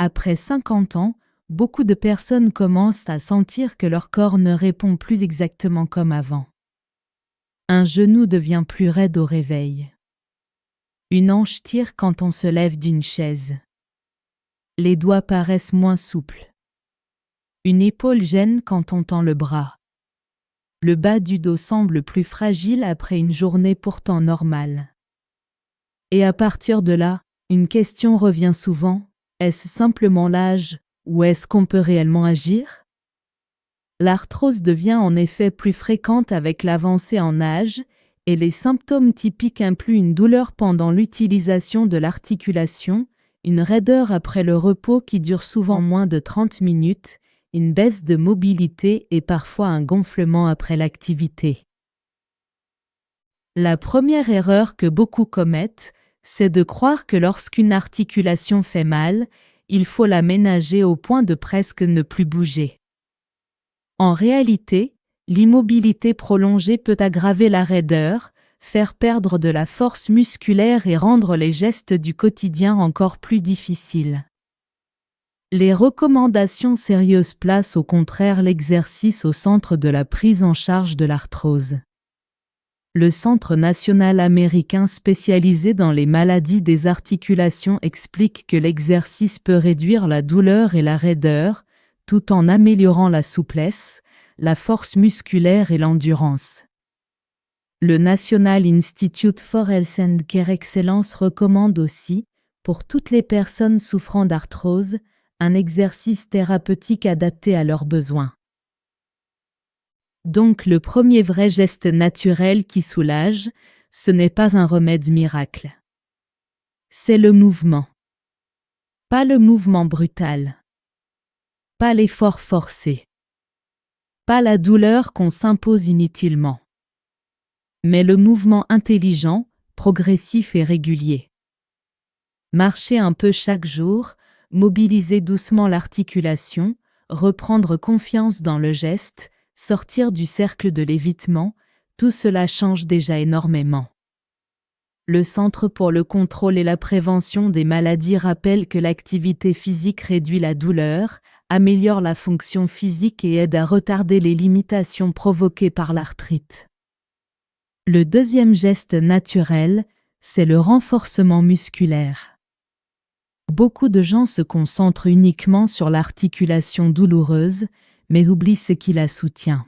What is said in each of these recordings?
Après 50 ans, beaucoup de personnes commencent à sentir que leur corps ne répond plus exactement comme avant. Un genou devient plus raide au réveil. Une hanche tire quand on se lève d'une chaise. Les doigts paraissent moins souples. Une épaule gêne quand on tend le bras. Le bas du dos semble plus fragile après une journée pourtant normale. Et à partir de là, une question revient souvent, est-ce simplement l'âge, ou est-ce qu'on peut réellement agir? L'arthrose devient en effet plus fréquente avec l'avancée en âge, et les symptômes typiques incluent une douleur pendant l'utilisation de l'articulation, une raideur après le repos qui dure souvent moins de 30 minutes, une baisse de mobilité et parfois un gonflement après l'activité. La première erreur que beaucoup commettent, c'est de croire que lorsqu'une articulation fait mal, il faut la ménager au point de presque ne plus bouger. En réalité, l'immobilité prolongée peut aggraver la raideur, faire perdre de la force musculaire et rendre les gestes du quotidien encore plus difficiles. Les recommandations sérieuses placent au contraire l'exercice au centre de la prise en charge de l'arthrose. Le Centre national américain spécialisé dans les maladies des articulations explique que l'exercice peut réduire la douleur et la raideur, tout en améliorant la souplesse, la force musculaire et l'endurance. Le National Institute for Health and Care Excellence recommande aussi, pour toutes les personnes souffrant d'arthrose, un exercice thérapeutique adapté à leurs besoins. Donc le premier vrai geste naturel qui soulage, ce n'est pas un remède miracle. C'est le mouvement. Pas le mouvement brutal. Pas l'effort forcé. Pas la douleur qu'on s'impose inutilement. Mais le mouvement intelligent, progressif et régulier. Marcher un peu chaque jour, mobiliser doucement l'articulation, reprendre confiance dans le geste, sortir du cercle de l'évitement, tout cela change déjà énormément. Le Centre pour le contrôle et la prévention des maladies rappelle que l'activité physique réduit la douleur, améliore la fonction physique et aide à retarder les limitations provoquées par l'arthrite. Le deuxième geste naturel, c'est le renforcement musculaire. Beaucoup de gens se concentrent uniquement sur l'articulation douloureuse, mais oublient ce qui la soutient.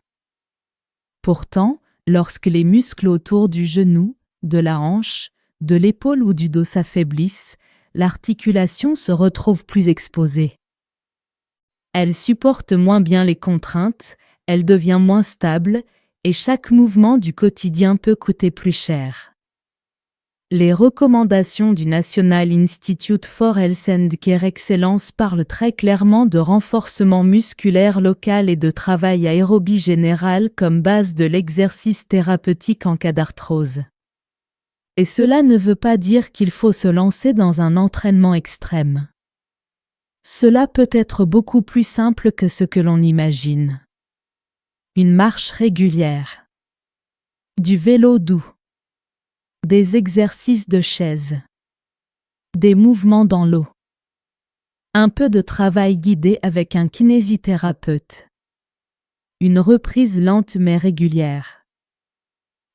Pourtant, lorsque les muscles autour du genou, de la hanche, de l'épaule ou du dos s'affaiblissent, l'articulation se retrouve plus exposée. Elle supporte moins bien les contraintes, elle devient moins stable, et chaque mouvement du quotidien peut coûter plus cher. Les recommandations du National Institute for Health and Care Excellence parlent très clairement de renforcement musculaire local et de travail aérobie général comme base de l'exercice thérapeutique en cas d'arthrose. Et cela ne veut pas dire qu'il faut se lancer dans un entraînement extrême. Cela peut être beaucoup plus simple que ce que l'on imagine. Une marche régulière. Du vélo doux. Des exercices de chaise. Des mouvements dans l'eau. Un peu de travail guidé avec un kinésithérapeute. Une reprise lente mais régulière.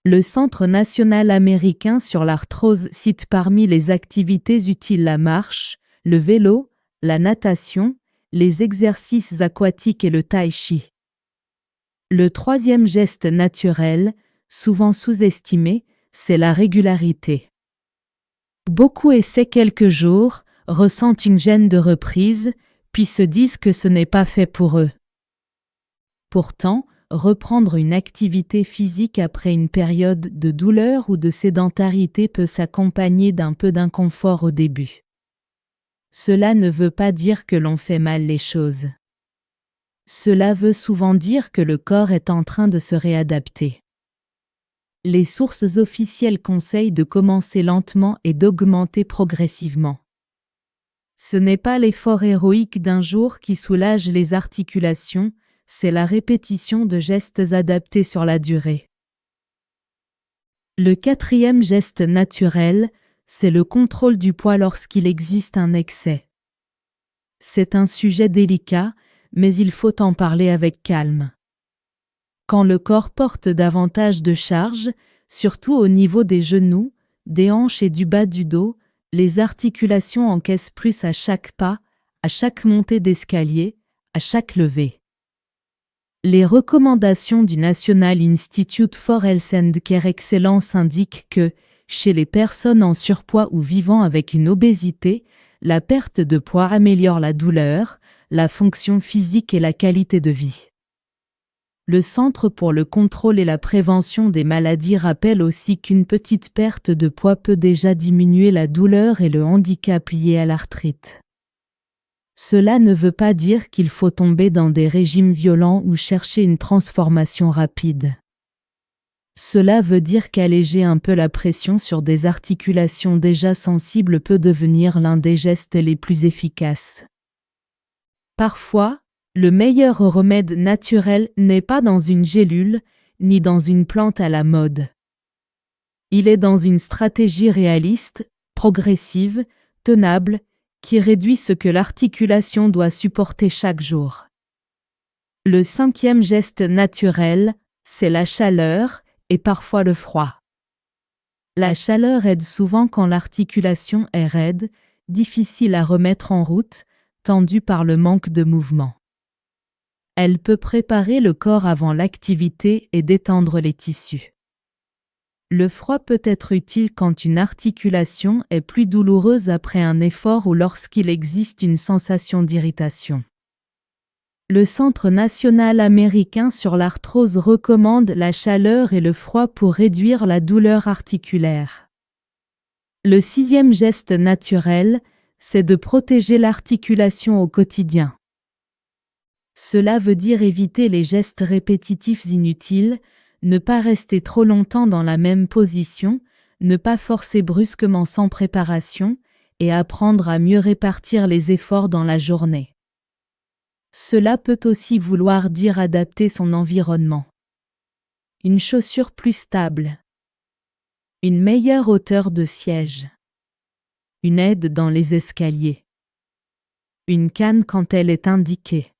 Le Centre national américain sur l'arthrose cite parmi les activités utiles la marche, le vélo, la natation, les exercices aquatiques et le tai chi. Le troisième geste naturel, souvent sous-estimé, c'est la régularité. Beaucoup essaient quelques jours, ressentent une gêne de reprise, puis se disent que ce n'est pas fait pour eux. Pourtant, reprendre une activité physique après une période de douleur ou de sédentarité peut s'accompagner d'un peu d'inconfort au début. Cela ne veut pas dire que l'on fait mal les choses. Cela veut souvent dire que le corps est en train de se réadapter. Les sources officielles conseillent de commencer lentement et d'augmenter progressivement. Ce n'est pas l'effort héroïque d'un jour qui soulage les articulations, c'est la répétition de gestes adaptés sur la durée. Le quatrième geste naturel, c'est le contrôle du poids lorsqu'il existe un excès. C'est un sujet délicat, mais il faut en parler avec calme. Quand le corps porte davantage de charge, surtout au niveau des genoux, des hanches et du bas du dos, les articulations encaissent plus à chaque pas, à chaque montée d'escalier, à chaque levée. Les recommandations du National Institute for Health and Care Excellence indiquent que, chez les personnes en surpoids ou vivant avec une obésité, la perte de poids améliore la douleur, la fonction physique et la qualité de vie. Le Centre pour le contrôle et la prévention des maladies rappelle aussi qu'une petite perte de poids peut déjà diminuer la douleur et le handicap lié à l'arthrite. Cela ne veut pas dire qu'il faut tomber dans des régimes violents ou chercher une transformation rapide. Cela veut dire qu'alléger un peu la pression sur des articulations déjà sensibles peut devenir l'un des gestes les plus efficaces. Parfois, le meilleur remède naturel n'est pas dans une gélule, ni dans une plante à la mode. Il est dans une stratégie réaliste, progressive, tenable, qui réduit ce que l'articulation doit supporter chaque jour. Le 5e geste naturel, c'est la chaleur et parfois le froid. La chaleur aide souvent quand l'articulation est raide, difficile à remettre en route, tendue par le manque de mouvement. Elle peut préparer le corps avant l'activité et détendre les tissus. Le froid peut être utile quand une articulation est plus douloureuse après un effort ou lorsqu'il existe une sensation d'irritation. Le Centre national américain sur l'arthrose recommande la chaleur et le froid pour réduire la douleur articulaire. Le 6e geste naturel, c'est de protéger l'articulation au quotidien. Cela veut dire éviter les gestes répétitifs inutiles, ne pas rester trop longtemps dans la même position, ne pas forcer brusquement sans préparation, et apprendre à mieux répartir les efforts dans la journée. Cela peut aussi vouloir dire adapter son environnement. Une chaussure plus stable. Une meilleure hauteur de siège. Une aide dans les escaliers. Une canne quand elle est indiquée.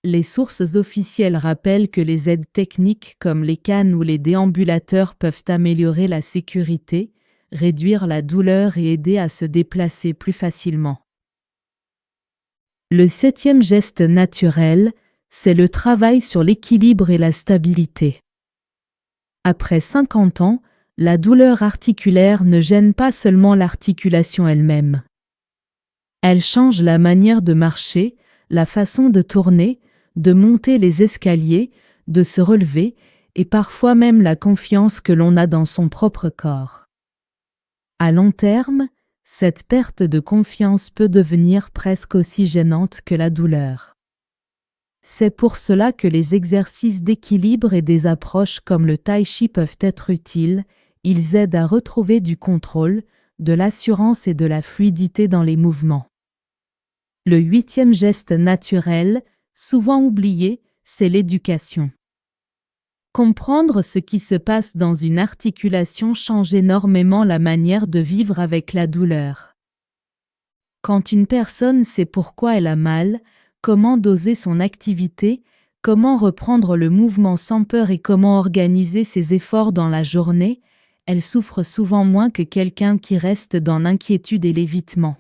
Les sources officielles rappellent que les aides techniques comme les cannes ou les déambulateurs peuvent améliorer la sécurité, réduire la douleur et aider à se déplacer plus facilement. Le 7e geste naturel, c'est le travail sur l'équilibre et la stabilité. Après 50 ans, la douleur articulaire ne gêne pas seulement l'articulation elle-même. Elle change la manière de marcher, la façon de tourner, de monter les escaliers, de se relever, et parfois même la confiance que l'on a dans son propre corps. À long terme, cette perte de confiance peut devenir presque aussi gênante que la douleur. C'est pour cela que les exercices d'équilibre et des approches comme le tai chi peuvent être utiles, ils aident à retrouver du contrôle, de l'assurance et de la fluidité dans les mouvements. Le 8e geste naturel, souvent oublié, c'est l'éducation. Comprendre ce qui se passe dans une articulation change énormément la manière de vivre avec la douleur. Quand une personne sait pourquoi elle a mal, comment doser son activité, comment reprendre le mouvement sans peur et comment organiser ses efforts dans la journée, elle souffre souvent moins que quelqu'un qui reste dans l'inquiétude et l'évitement.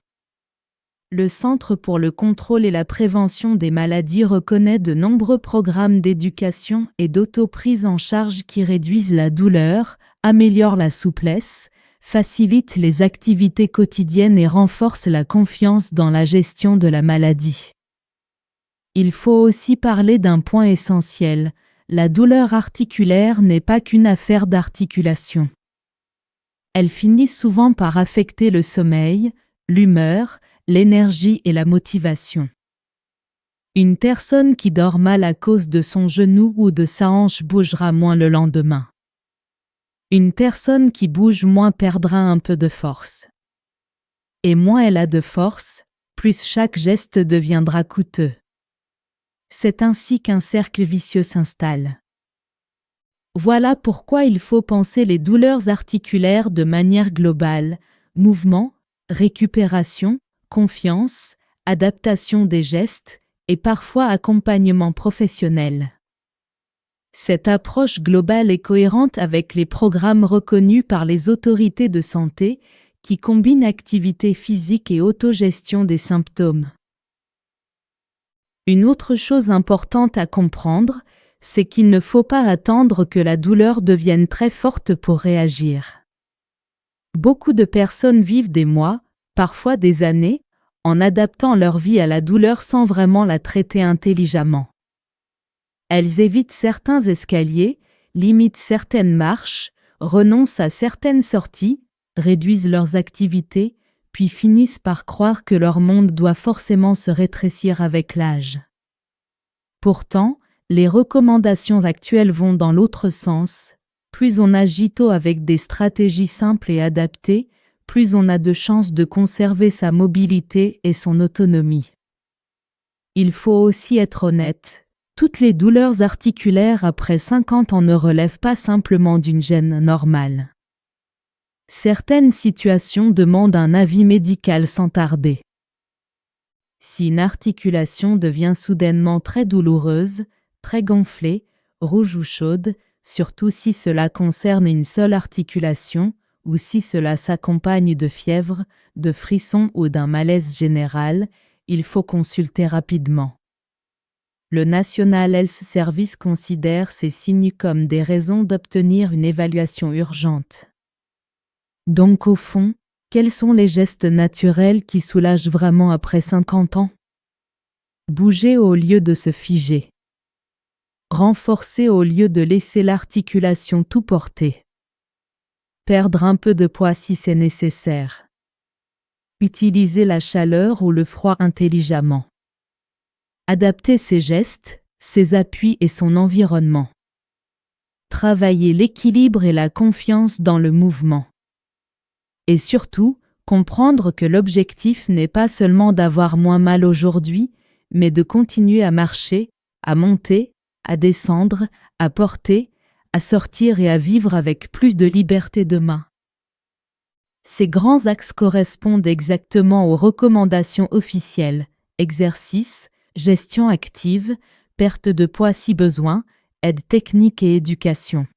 Le Centre pour le contrôle et la prévention des maladies reconnaît de nombreux programmes d'éducation et d'auto-prise en charge qui réduisent la douleur, améliorent la souplesse, facilitent les activités quotidiennes et renforcent la confiance dans la gestion de la maladie. Il faut aussi parler d'un point essentiel, la douleur articulaire n'est pas qu'une affaire d'articulation. Elle finit souvent par affecter le sommeil, l'humeur, l'énergie et la motivation. Une personne qui dort mal à cause de son genou ou de sa hanche bougera moins le lendemain. Une personne qui bouge moins perdra un peu de force. Et moins elle a de force, plus chaque geste deviendra coûteux. C'est ainsi qu'un cercle vicieux s'installe. Voilà pourquoi il faut penser les douleurs articulaires de manière globale, mouvement, récupération, confiance, adaptation des gestes et parfois accompagnement professionnel. Cette approche globale est cohérente avec les programmes reconnus par les autorités de santé qui combinent activité physique et autogestion des symptômes. Une autre chose importante à comprendre, c'est qu'il ne faut pas attendre que la douleur devienne très forte pour réagir. Beaucoup de personnes vivent des mois, parfois des années, en adaptant leur vie à la douleur sans vraiment la traiter intelligemment. Elles évitent certains escaliers, limitent certaines marches, renoncent à certaines sorties, réduisent leurs activités, puis finissent par croire que leur monde doit forcément se rétrécir avec l'âge. Pourtant, les recommandations actuelles vont dans l'autre sens. Plus on agit tôt avec des stratégies simples et adaptées, plus on a de chances de conserver sa mobilité et son autonomie. Il faut aussi être honnête. Toutes les douleurs articulaires après 50 ans ne relèvent pas simplement d'une gêne normale. Certaines situations demandent un avis médical sans tarder. Si une articulation devient soudainement très douloureuse, très gonflée, rouge ou chaude, surtout si cela concerne une seule articulation, ou si cela s'accompagne de fièvre, de frissons ou d'un malaise général, il faut consulter rapidement. Le National Health Service considère ces signes comme des raisons d'obtenir une évaluation urgente. Donc au fond, quels sont les gestes naturels qui soulagent vraiment après 50 ans? Bouger au lieu de se figer. Renforcer au lieu de laisser l'articulation tout porter. Perdre un peu de poids si c'est nécessaire. Utiliser la chaleur ou le froid intelligemment. Adapter ses gestes, ses appuis et son environnement. Travailler l'équilibre et la confiance dans le mouvement. Et surtout, comprendre que l'objectif n'est pas seulement d'avoir moins mal aujourd'hui, mais de continuer à marcher, à monter, à descendre, à porter, à sortir et à vivre avec plus de liberté demain. Ces grands axes correspondent exactement aux recommandations officielles: exercice, gestion active, perte de poids si besoin, aide technique et éducation.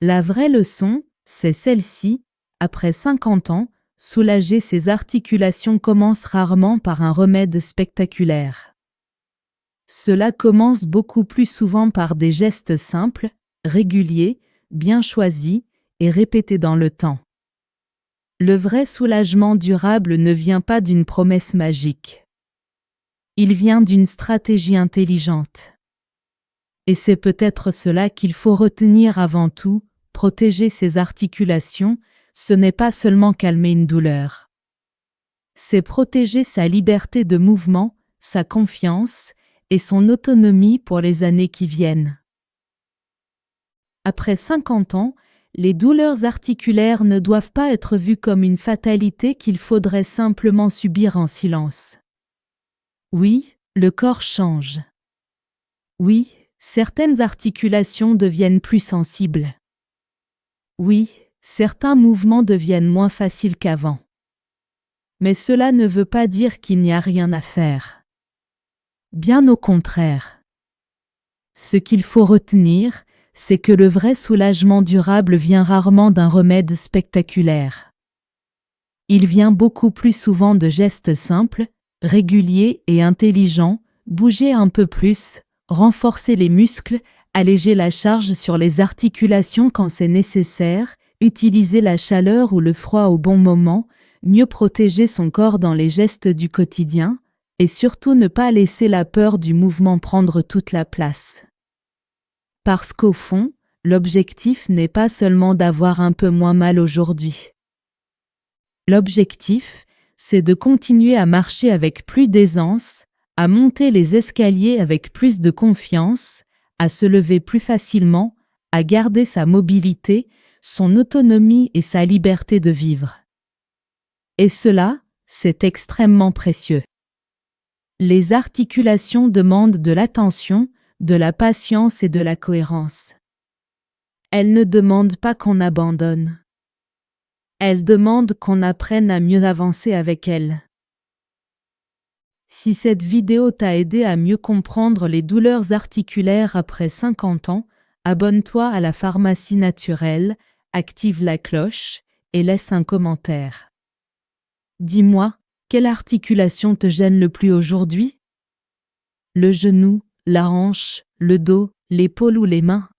La vraie leçon, c'est celle-ci: après 50 ans, soulager ses articulations commence rarement par un remède spectaculaire. Cela commence beaucoup plus souvent par des gestes simples, réguliers, bien choisis et répétés dans le temps. Le vrai soulagement durable ne vient pas d'une promesse magique. Il vient d'une stratégie intelligente. Et c'est peut-être cela qu'il faut retenir avant tout: protéger ses articulations, ce n'est pas seulement calmer une douleur. C'est protéger sa liberté de mouvement, sa confiance et son autonomie pour les années qui viennent. Après 50 ans, les douleurs articulaires ne doivent pas être vues comme une fatalité qu'il faudrait simplement subir en silence. Oui, le corps change. Oui, certaines articulations deviennent plus sensibles. Oui, certains mouvements deviennent moins faciles qu'avant. Mais cela ne veut pas dire qu'il n'y a rien à faire. Bien au contraire. Ce qu'il faut retenir, c'est que le vrai soulagement durable vient rarement d'un remède spectaculaire. Il vient beaucoup plus souvent de gestes simples, réguliers et intelligents: bouger un peu plus, renforcer les muscles, alléger la charge sur les articulations quand c'est nécessaire, utiliser la chaleur ou le froid au bon moment, mieux protéger son corps dans les gestes du quotidien, et surtout ne pas laisser la peur du mouvement prendre toute la place. Parce qu'au fond, l'objectif n'est pas seulement d'avoir un peu moins mal aujourd'hui. L'objectif, c'est de continuer à marcher avec plus d'aisance, à monter les escaliers avec plus de confiance, à se lever plus facilement, à garder sa mobilité, son autonomie et sa liberté de vivre. Et cela, c'est extrêmement précieux. Les articulations demandent de l'attention, de la patience et de la cohérence. Elles ne demandent pas qu'on abandonne. Elles demandent qu'on apprenne à mieux avancer avec elles. Si cette vidéo t'a aidé à mieux comprendre les douleurs articulaires après 50 ans, abonne-toi à la pharmacie naturelle, active la cloche et laisse un commentaire. Dis-moi, quelle articulation te gêne le plus aujourd'hui? Le genou, la hanche, le dos, l'épaule ou les mains?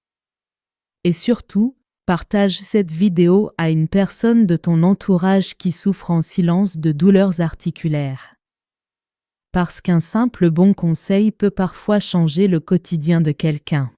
Et surtout, partage cette vidéo à une personne de ton entourage qui souffre en silence de douleurs articulaires. Parce qu'un simple bon conseil peut parfois changer le quotidien de quelqu'un.